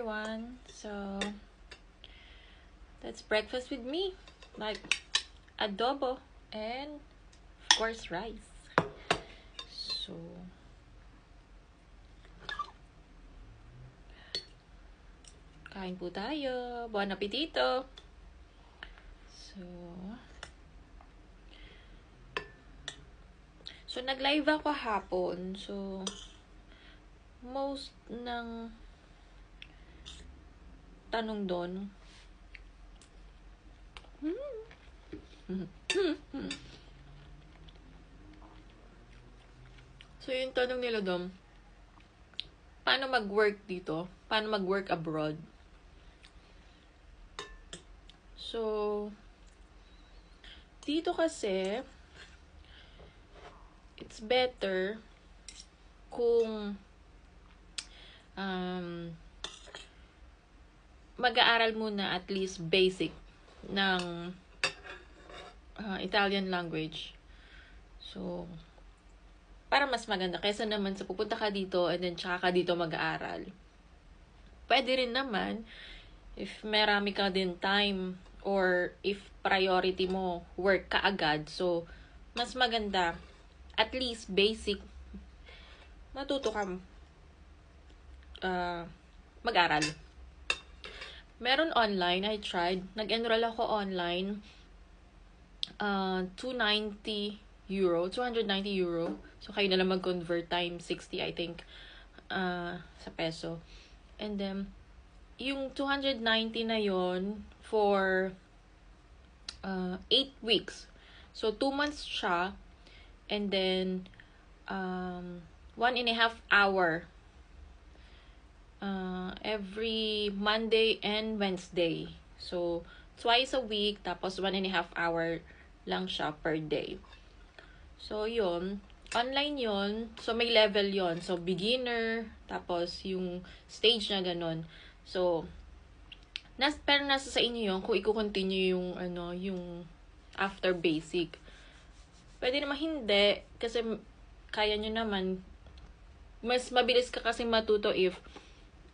everyone. So that's breakfast with me, like adobo and of course rice. So kain po tayo. Buon appetito. So nag-live ako hapon. So most ng tanong doon so yung tanong nila doon, paano mag-work dito? Paano mag-work abroad? So dito kasi it's better kung mag-aaral muna at least basic ng Italian language. So para mas maganda kaysa naman sa pupunta ka dito and then tsaka ka dito mag-aaral. Pwede rin naman if marami ka din time or if priority mo work ka agad. So mas maganda at least basic matuto ka mag-aral. Meron online, I tried. Nag-enroll ako online. 290 euro. So, kayo na lang mag-convert times 60, I think, sa peso. And then, yung 290 na yon for 8 weeks. So, 2 months siya. And then, 1.5 hour every Monday and Wednesday. So, twice a week, tapos 1.5 hour lang siya per day. So, yun. Online yun. So, may level yun. So, beginner, tapos yung stage na ganun. So, pero nasa sa inyo yun kung i-continue yung, yung after basic. Pwede naman hindi, kasi kaya nyo naman, mas mabilis ka kasi matuto if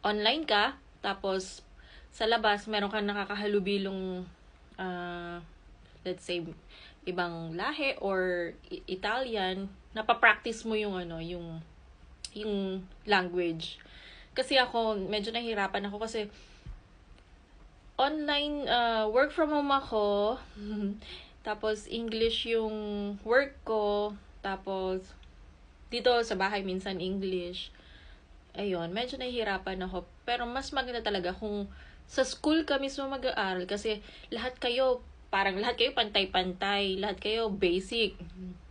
online ka, tapos sa labas, meron kang nakakahalubilong, let's say, ibang lahi or Italian, napapractice mo yung, yung language. Kasi ako, medyo nahihirapan ako kasi online, work from home ako, tapos English yung work ko, tapos dito sa bahay minsan English. Ayun, medyo nahihirapan ako. Pero mas maganda talaga kung sa school ka mismo mag-aaral kasi lahat kayo pantay-pantay. Lahat kayo basic.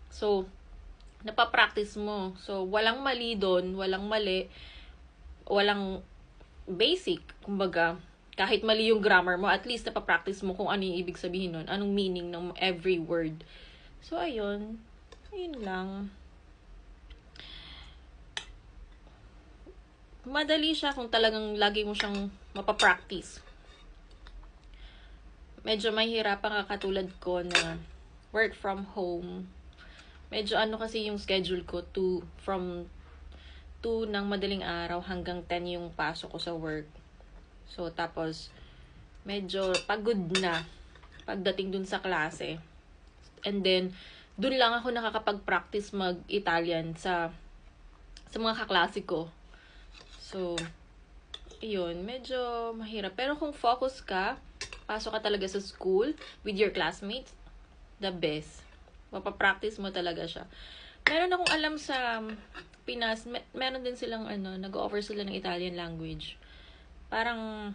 So, napapractice mo. So, walang mali doon, walang mali, walang basic. Kumbaga, kahit mali yung grammar mo, at least napapractice mo kung ano yung ibig sabihin nun. Anong meaning ng every word. So, ayun. Ayun lang. Madali siya kung talagang lagi mo siyang mapapractice. Medyo mahirapan ka katulad ko na work from home. Medyo kasi yung schedule ko from 2 ng madaling araw hanggang 10 yung pasok ko sa work. So, tapos medyo pagod na pagdating dun sa klase. And then, dun lang ako nakakapag-practice mag-Italian sa mga kaklase ko. So, yun, medyo mahirap. Pero kung focus ka, pasok ka talaga sa school with your classmates, the best. Mapapractice mo talaga siya. Meron akong alam sa Pinas, meron din silang, nag-offer sila ng Italian language. Parang,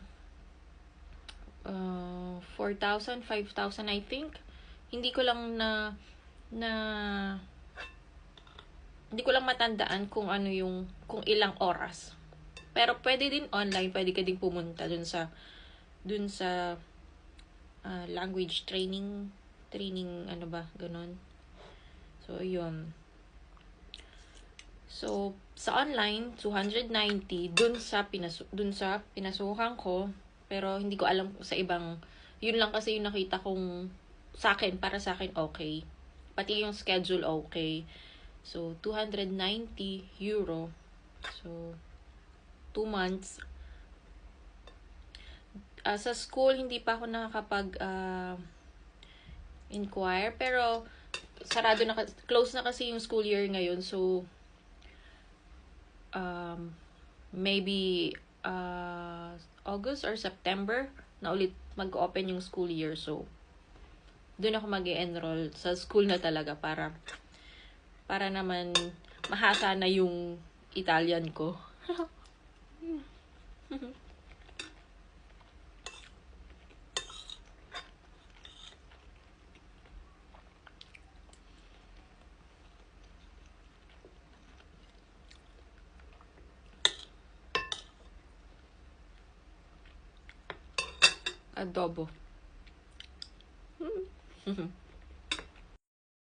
4,000, 5,000, I think. Hindi ko lang hindi ko lang matandaan kung kung ilang oras. Pero pwede din online, pwede ka din pumunta dun sa language training, ganon. So, yun. So, sa online, 290, dun sa pinasukan ko, pero hindi ko alam sa ibang, yun lang kasi yung nakita kong para sa akin, okay. Pati yung schedule, okay. So, 290 euro. So, 2 months, Sa school, hindi pa ako nakakapag inquire. Pero, close na kasi yung school year ngayon. So, maybe August or September na ulit mag-open yung school year. So, doon ako mag-enroll sa school na talaga para naman mahasa na yung Italian ko. Adobo.